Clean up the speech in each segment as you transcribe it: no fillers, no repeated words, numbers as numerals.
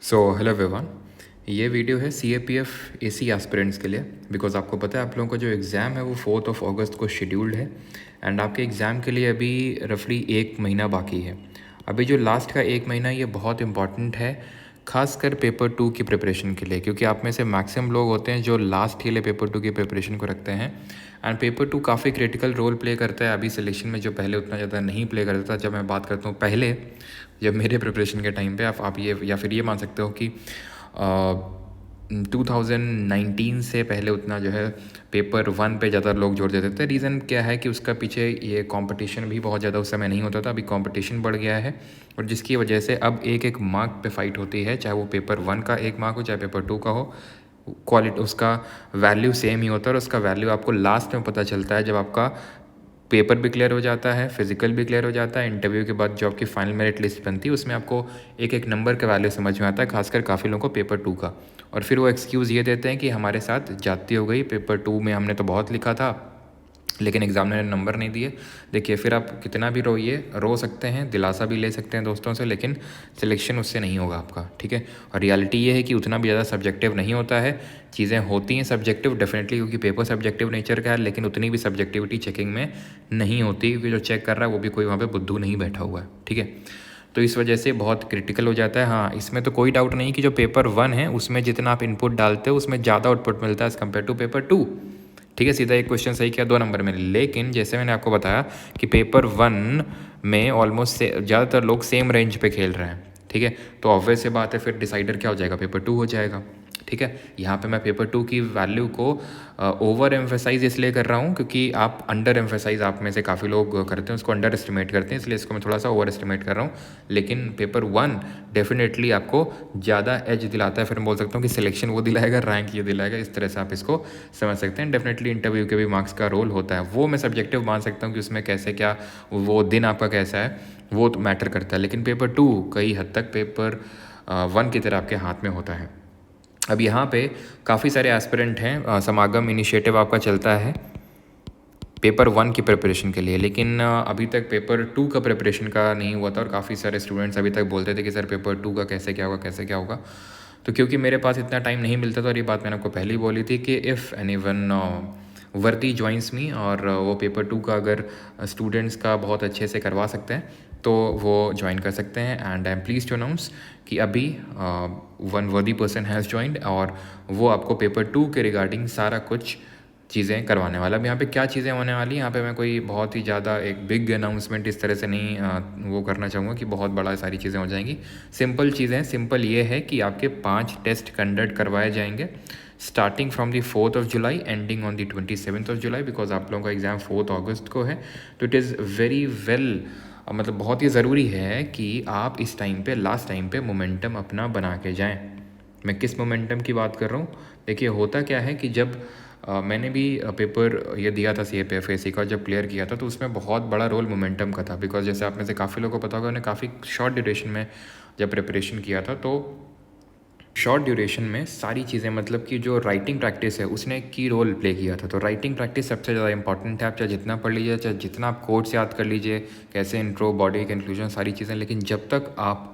Hello everyone. ये video है CAPF AC aspirants के लिए। बिकॉज आपको पता है आप लोगों का जो एग्ज़ाम है वो 4 अगस्त को शेड्यूल्ड है एंड आपके एग्ज़ाम के लिए अभी रफली 1 महीना बाकी है। अभी जो लास्ट का 1 महीना ये बहुत इंपॉर्टेंट है, खासकर पेपर 2 की प्रिपरेशन के लिए, क्योंकि आप में से मैक्सिमम लोग होते हैं जो लास्ट के लिए पेपर 2 की प्रिपरेशन को रखते हैं एंड पेपर 2 काफ़ी क्रिटिकल रोल प्ले करता है अभी सिलेक्शन में, जो पहले उतना ज़्यादा नहीं प्ले करता था। जब मैं बात करता हूँ पहले, जब मेरे प्रिपरेशन के टाइम पे आप ये या फिर ये मान सकते हो कि 2019 से पहले उतना जो है पेपर 1 पे ज़्यादा लोग जोर देते थे। रीज़न क्या है कि उसका पीछे ये कंपटीशन भी बहुत ज़्यादा उस समय नहीं होता था, अभी कंपटीशन बढ़ गया है और जिसकी वजह से अब एक एक मार्क पे फाइट होती है, चाहे वो पेपर 1 का 1 मार्क हो चाहे पेपर 2 का हो। क्वालिटी उसका वैल्यू सेम ही होता है और उसका वैल्यू आपको लास्ट में पता चलता है जब आपका पेपर भी क्लियर हो जाता है, फिजिकल भी क्लियर हो जाता है, इंटरव्यू के बाद जो आपकी फाइनल मेरिट लिस्ट बनती है उसमें आपको एक एक नंबर का वैल्यू समझ में आता है, खासकर काफ़ी लोगों को पेपर 2 का। और फिर वो एक्सक्यूज़ ये देते हैं कि हमारे साथ जाती हो गई, पेपर 2 में हमने तो बहुत लिखा था लेकिन एग्जामिनर ने नंबर नहीं दिए। देखिए, फिर आप कितना भी रोइए, रो सकते हैं, दिलासा भी ले सकते हैं दोस्तों से, लेकिन सिलेक्शन उससे नहीं होगा आपका, ठीक है। और रियलिटी ये है कि उतना भी ज़्यादा सब्जेक्टिव नहीं होता है, चीज़ें होती हैं सब्जेक्टिव डेफिनेटली, क्योंकि पेपर सब्जेक्टिव नेचर का है, लेकिन उतनी भी सब्जेक्टिविटी चेकिंग में नहीं होती, क्योंकि जो चेक कर रहा है वो भी कोई वहाँ पर बुद्धू नहीं बैठा हुआ है, ठीक है। तो इस वजह से बहुत क्रिटिकल हो जाता है। हाँ, इसमें तो कोई डाउट नहीं कि जो पेपर 1 है उसमें जितना आप इनपुट डालते हो उसमें ज़्यादा आउटपुट मिलता है एज़ कम्पेयर टू पेपर 2, ठीक है। सीधा एक क्वेश्चन सही किया 2 नंबर में, लेकिन जैसे मैंने आपको बताया कि पेपर 1 में ऑलमोस्ट ज़्यादातर लोग सेम रेंज पे खेल रहे हैं, ठीक है। तो ऑब्वियस से बात है, फिर डिसाइडर क्या हो जाएगा, पेपर 2 हो जाएगा, ठीक है। यहाँ पे मैं पेपर 2 की वैल्यू को ओवर एम्फेसाइज इसलिए कर रहा हूँ क्योंकि आप अंडर एम्फेसाइज, आप में से काफ़ी लोग करते हैं, उसको अंडर एस्टिमेट करते हैं, इसलिए इसको मैं थोड़ा सा ओवर एस्टिमेट कर रहा हूँ। लेकिन पेपर 1 डेफिनेटली आपको ज़्यादा एज दिलाता है, फिर मैं बोल सकता हूँ कि सिलेक्शन वो दिलाएगा, रैंक ये दिलाएगा, इस तरह से आप इसको समझ सकते हैं। डेफिनेटली इंटरव्यू के भी मार्क्स का रोल होता है, वो मैं सब्जेक्टिव मान सकता हूँ कि उसमें कैसे क्या वो दिन आपका कैसा है वो तो मैटर करता है, लेकिन पेपर 2 कई हद तक पेपर 1 की तरह आपके हाथ में होता है। अब यहाँ पे काफ़ी सारे एस्पिरेंट हैं, समागम इनिशिएटिव आपका चलता है पेपर 1 की प्रिपरेशन के लिए, लेकिन अभी तक पेपर 2 का प्रिपरेशन का नहीं हुआ था और काफ़ी सारे स्टूडेंट्स अभी तक बोलते थे कि सर पेपर 2 का कैसे क्या होगा, कैसे क्या होगा। तो क्योंकि मेरे पास इतना टाइम नहीं मिलता था, और ये बात मैंने आपको पहले ही बोली थी कि इफ़ एनीवन वर्दी ज्वाइंस मी, और वो पेपर 2 का अगर स्टूडेंट्स का बहुत अच्छे से करवा सकते हैं तो वो ज्वाइन कर सकते हैं। And I am please to announce कि अभी 1 वर्दी पर्सन हैज़ ज्वाइंड और वो आपको पेपर 2 के रिगार्डिंग सारा कुछ चीज़ें करवाने वाला। अब यहाँ पे क्या चीज़ें होने वाली, यहाँ पे मैं कोई बहुत ही ज़्यादा एक बिग अनाउंसमेंट इस तरह से नहीं वो करना चाहूँगा कि बहुत बड़ा सारी चीज़ें हो जाएंगी। सिंपल चीज़ें, सिंपल ये है कि आपके 5 टेस्ट कंडक्ट करवाए जाएंगे starting from the 4th of July ending on the 27th of July, because आप लोगों का एग्ज़ाम 4 अगस्त को है। तो इट इज़ वेरी वेल, मतलब बहुत ही ज़रूरी है कि आप इस टाइम पे, लास्ट टाइम पे मोमेंटम अपना बना के जाएं। मैं किस मोमेंटम की बात कर रहा हूँ, देखिए होता क्या है कि जब मैंने भी पेपर ये दिया था CAPF AC का, जब क्लियर किया था तो उसमें बहुत बड़ा रोल मोमेंटम का था। बिकॉज जैसे आप में से काफ़ी लोगों को पता होगा, उन्हें काफ़ी शॉर्ट ड्यूरेशन में जब प्रिपरेशन किया था, तो शॉर्ट ड्यूरेशन में सारी चीज़ें, मतलब कि जो राइटिंग प्रैक्टिस है उसने की रोल प्ले किया था। तो राइटिंग प्रैक्टिस सबसे ज़्यादा इंपॉर्टेंट है। आप चाहे जितना पढ़ लीजिए, चाहे जितना आप कोड्स याद कर लीजिए, कैसे इंट्रो, बॉडी, कंक्लूजन, सारी चीज़ें, लेकिन जब तक आप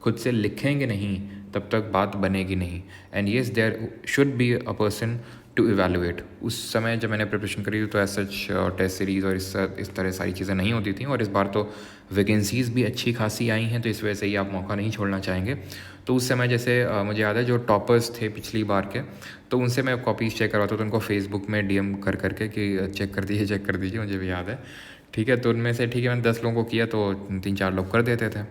खुद से लिखेंगे नहीं तब तक बात बनेगी नहीं। And yes, there should be a person to evaluate. उस समय जब मैंने प्रिपरेशन करी तो एज सच टेस्ट सीरीज़ और इस तरह सारी चीज़ें नहीं होती थी, और इस बार तो वैकेंसीज़ भी अच्छी खासी आई हैं, तो इस वजह से ही आप मौका नहीं छोड़ना चाहेंगे। तो उस समय जैसे मुझे याद है जो टॉपर्स थे पिछली बार के, तो उनसे मैं कॉपीज़ चेक करवाता था, तो उनको फेसबुक में DM कर करके कि चेक कर दीजिए, चेक कर दीजिए, मुझे भी याद है, ठीक है। तो उनमें से ठीक है मैंने 10 लोगों को किया तो 3-4 लोग कर देते थे,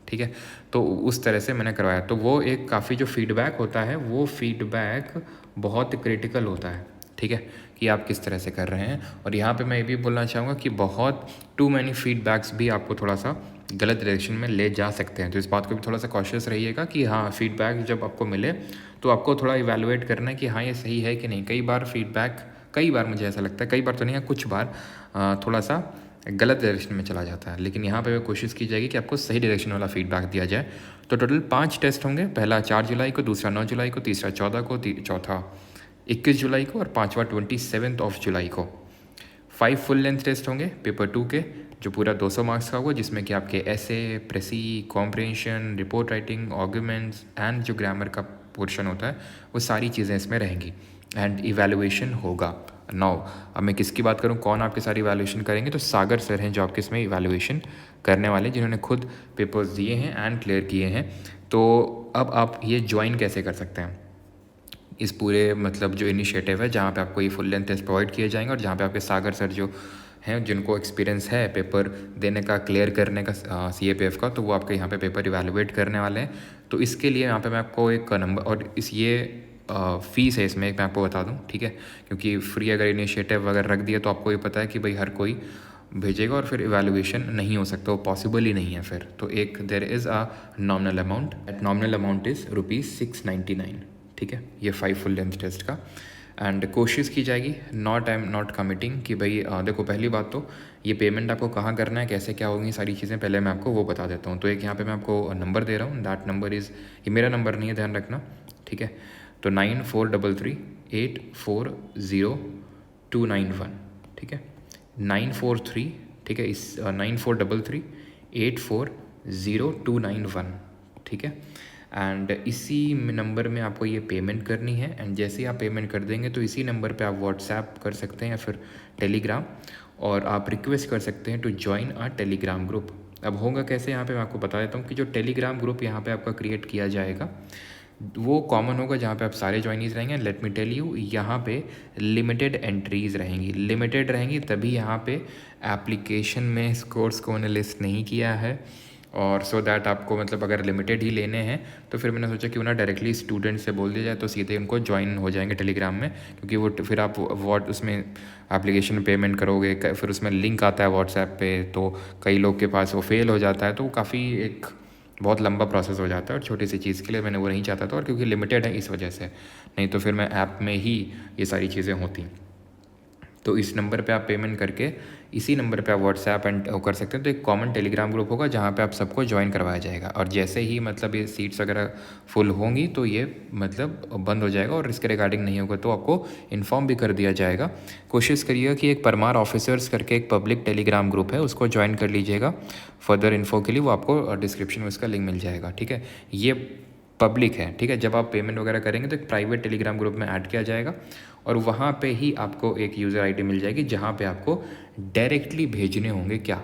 ठीक है। तो उस तरह से मैंने करवाया। तो वो एक काफ़ी जो फीडबैक होता है, वो फीडबैक बहुत क्रिटिकल होता है, ठीक है, कि आप किस तरह से कर रहे हैं। और यहाँ पे मैं ये भी बोलना चाहूँगा कि बहुत टू मैनी फीडबैक्स भी आपको थोड़ा सा गलत डायरेक्शन में ले जा सकते हैं। तो इस बात को भी थोड़ा सा कॉशियस रहिएगा कि हाँ, फीडबैक जब आपको मिले तो आपको थोड़ा इवैल्यूएट करना है कि हाँ ये सही है कि नहीं। कई बार मुझे ऐसा लगता है, कई बार तो नहीं है, कुछ बार थोड़ा सा गलत डायरेक्शन में चला जाता है, लेकिन यहाँ पे कोशिश की जाएगी कि आपको सही डायरेक्शन वाला फीडबैक दिया जाए। तो टोटल 5 टेस्ट होंगे, पहला 4 जुलाई को, दूसरा 9 जुलाई को, तीसरा 14 को, चौथा 21 जुलाई को और पाँचवा 27 जुलाई को। 5 फुल लेंथ टेस्ट होंगे पेपर 2 के, जो पूरा 200 मार्क्स का होगा, जिसमें कि आपके ऐसे, precis, comprehension, report writing, arguments and जो ग्रामर का पोर्शन होता है वो सारी चीज़ें इसमें रहेंगी एंड इवैल्यूएशन होगा। नाउ अब मैं किसकी बात करूँ, कौन आपके सारी इवैल्यूएशन करेंगे, तो सागर सर हैं जो आपके इसमें इवैल्यूएशन करने वाले, जिन्होंने खुद पेपर्स दिए हैं एंड क्लियर किए हैं। तो अब आप ये ज्वाइन कैसे कर सकते हैं इस पूरे मतलब जो इनिशिएटिव है, जहाँ पे आपको ये फुल लेंथ टेस्ट प्रोवाइड किए जाएंगे और जहाँ पे आपके सागर सर जो हैं, जिनको एक्सपीरियंस है पेपर देने का, क्लियर करने का CAPF का, तो वो आपके यहाँ पे पेपर इवैल्यूएट करने वाले हैं। तो इसके लिए यहाँ पे मैं आपको एक नंबर और इस ये फ़ीस है इसमें, मैं आपको बता दूँ, ठीक है, क्योंकि फ्री अगर इनिशिएटिव अगर रख दिया तो आपको ये पता है कि भाई हर कोई भेजेगा और फिर इवैल्यूएशन नहीं हो सकता, वो पॉसिबल ही नहीं है फिर। तो एक there is a nominal amount, that nominal amount is ₹699, ठीक है, ये 5 फुल लेंथ टेस्ट का। एंड कोशिश की जाएगी, आई एम नॉट कमिटिंग कि भाई देखो, पहली बात तो ये पेमेंट आपको कहाँ करना है, कैसे क्या होंगी सारी चीज़ें, पहले मैं आपको वो बता देता हूँ। तो एक यहाँ पे मैं आपको नंबर दे रहा हूँ, दैट नंबर इज़, ये मेरा नंबर नहीं है, ध्यान रखना, ठीक है। तो 9433840291, ठीक है, 943, ठीक है, इस 9433840291, ठीक है। एंड इसी नंबर में आपको ये पेमेंट करनी है। एंड जैसे ही आप पेमेंट कर देंगे तो इसी नंबर पे आप व्हाट्सएप कर सकते हैं या फिर टेलीग्राम, और आप रिक्वेस्ट कर सकते हैं to join a Telegram group. अब होगा कैसे, यहाँ पे मैं आपको बता देता हूँ कि जो टेलीग्राम ग्रुप यहाँ पे आपका क्रिएट किया जाएगा वो कॉमन होगा, जहाँ पे आप सारे ज्वाइनीज रहेंगे। लेट मी टेल यू, यहाँ पे लिमिटेड एंट्रीज़ रहेंगी, लिमिटेड रहेंगी, तभी यहाँ पे एप्लीकेशन में इस कोर्स को उन्हें लिस्ट नहीं किया है। और सो दैट आपको मतलब अगर लिमिटेड ही लेने हैं तो फिर मैंने सोचा क्यों ना डायरेक्टली स्टूडेंट से बोल दिया जाए, तो सीधे उनको ज्वाइन हो जाएंगे टेलीग्राम में, क्योंकि वो फिर आप व्हाट उसमें एप्लीकेशन में पेमेंट करोगे, फिर उसमें लिंक आता है व्हाट्सएप पे, तो कई लोग के पास वो फेल हो जाता है, तो काफ़ी एक बहुत लंबा प्रोसेस हो जाता है। और छोटी सी चीज़ के लिए मैंने वो नहीं चाहता था, और क्योंकि लिमिटेड है इस वजह से, नहीं तो फिर मैं ऐप में ही ये सारी चीज़ें होती। तो इस नंबर पे आप पेमेंट करके इसी नंबर पे आप व्हाट्सएप एंड कर सकते हैं। तो एक कॉमन टेलीग्राम ग्रुप होगा जहाँ पे आप सबको ज्वाइन करवाया जाएगा, और जैसे ही मतलब ये सीट्स वगैरह फुल होंगी तो ये मतलब बंद हो जाएगा, और इसके रिगार्डिंग नहीं होगा तो आपको इन्फॉर्म भी कर दिया जाएगा। कोशिश करिएगा कि एक परमार ऑफिसर्स करके एक पब्लिक टेलीग्राम ग्रुप है, उसको ज्वाइन कर लीजिएगा। फर्दर इन्फो के लिए वो आपको डिस्क्रिप्शन में उसका लिंक मिल जाएगा, ठीक है। ये पब्लिक है, ठीक है। जब आप पेमेंट वगैरह करेंगे तो एक प्राइवेट टेलीग्राम ग्रुप में ऐड किया जाएगा, और वहाँ पे ही आपको एक यूज़र आईडी मिल जाएगी, जहाँ पे आपको डायरेक्टली भेजने होंगे क्या,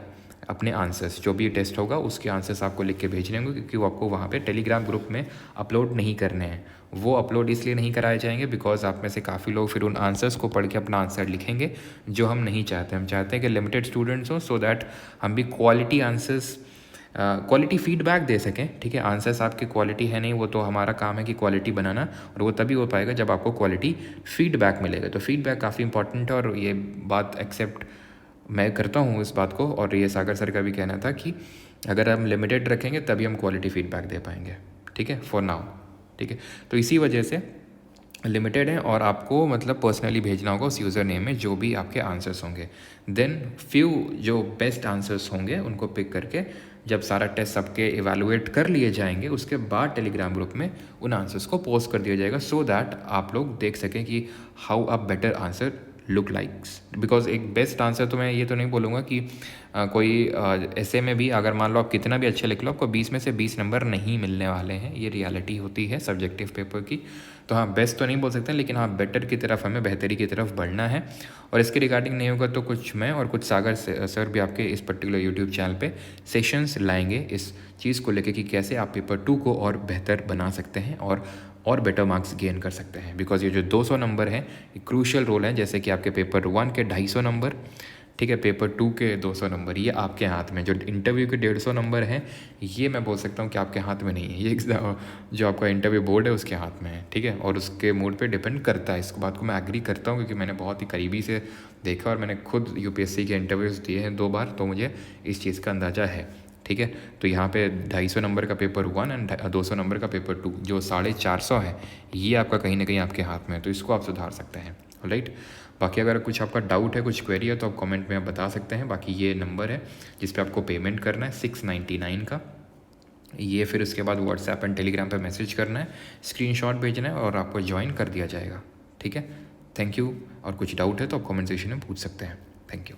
अपने आंसर्स, जो भी टेस्ट होगा उसके आंसर्स आपको लिख के भेजने होंगे, क्योंकि वो आपको वहाँ पे टेलीग्राम ग्रुप में अपलोड नहीं करने हैं। वो अपलोड इसलिए नहीं कराए जाएंगे बिकॉज आप में से काफ़ी लोग फिर उन आंसर्स को पढ़ के अपना आंसर लिखेंगे, जो हम नहीं चाहते। हम चाहते हैं कि लिमिटेड स्टूडेंट्स हो, सो दैट हम भी क्वालिटी आंसर्स, क्वालिटी फीडबैक दे सकें, ठीक है। आंसर्स आपकी क्वालिटी है नहीं, वो तो हमारा काम है कि क्वालिटी बनाना, और वो तभी हो पाएगा जब आपको क्वालिटी फीडबैक मिलेगा। तो फीडबैक काफ़ी इंपॉर्टेंट है, और ये बात एक्सेप्ट मैं करता हूँ इस बात को, और ये सागर सर का भी कहना था कि अगर हम लिमिटेड रखेंगे तभी हम क्वालिटी फीडबैक दे पाएंगे, ठीक है, फॉर नाउ, ठीक है। तो इसी वजह से लिमिटेड है, और आपको मतलब पर्सनली भेजना होगा उस यूज़र नेम में जो भी आपके आंसर्स होंगे। देन फ्यू जो बेस्ट आंसर्स होंगे उनको पिक करके जब सारा टेस्ट सबके इवैल्यूएट कर लिए जाएंगे, उसके बाद टेलीग्राम ग्रुप में उन आंसर्स को पोस्ट कर दिया जाएगा, सो दैट आप लोग देख सकें कि how a better answer look likes. Because एक बेस्ट आंसर तो मैं ये तो नहीं बोलूँगा कि कोई ऐसे में भी अगर मान लो आप कितना भी अच्छा लिख लो, आपको 20 में से 20 नंबर नहीं मिलने वाले हैं, ये रियलिटी होती है सब्जेक्टिव पेपर की। तो हाँ, बेस्ट तो नहीं बोल सकते, लेकिन हाँ बेटर की तरफ, हमें बेहतरी की तरफ बढ़ना है। और इसके रिगार्डिंग नहीं होगा तो कुछ मैं और कुछ सागर सर भी आपके इस पर्टिकुलर यूट्यूब चैनल पे सेशंस लाएंगे इस चीज़ को लेके कि कैसे आप पेपर 2 को और बेहतर बना सकते हैं और बेटर मार्क्स गेन कर सकते हैं। बिकॉज ये जो 200 नंबर हैं ये क्रूशियल रोल है, जैसे कि आपके पेपर 1 के 250 नंबर, ठीक है, पेपर 2 के 200 नंबर, ये आपके हाथ में। जो इंटरव्यू के 150 नंबर हैं ये मैं बोल सकता हूँ कि आपके हाथ में नहीं है, ये जो आपका इंटरव्यू बोर्ड है उसके हाथ में है, ठीक है, और उसके मूड पे डिपेंड करता है। इस बात को मैं एग्री करता हूँ, क्योंकि मैंने बहुत ही करीबी से देखा, और मैंने खुद UPSC के इंटरव्यूज़ दिए हैं 2 बार, तो मुझे इस चीज़ का अंदाज़ा है, ठीक है। तो यहाँ पे 250 नंबर का पेपर 1 एंड 200 नंबर का पेपर 2, जो 450 है, ये आपका कहीं ना कहीं आपके हाथ में है, तो इसको आप सुधार सकते हैं, राइट। बाकी अगर कुछ आपका डाउट है, कुछ क्वेरी है, तो आप कमेंट में आप बता सकते हैं। बाकी ये नंबर है जिस पे आपको पेमेंट करना है 699 का, ये फिर उसके बाद व्हाट्सएप एंड टेलीग्राम पे मैसेज करना है, स्क्रीनशॉट भेजना है, और आपको ज्वाइन कर दिया जाएगा, ठीक है। थैंक यू, और कुछ डाउट है तो आप कमेंट सेक्शन में पूछ सकते हैं। Thank you.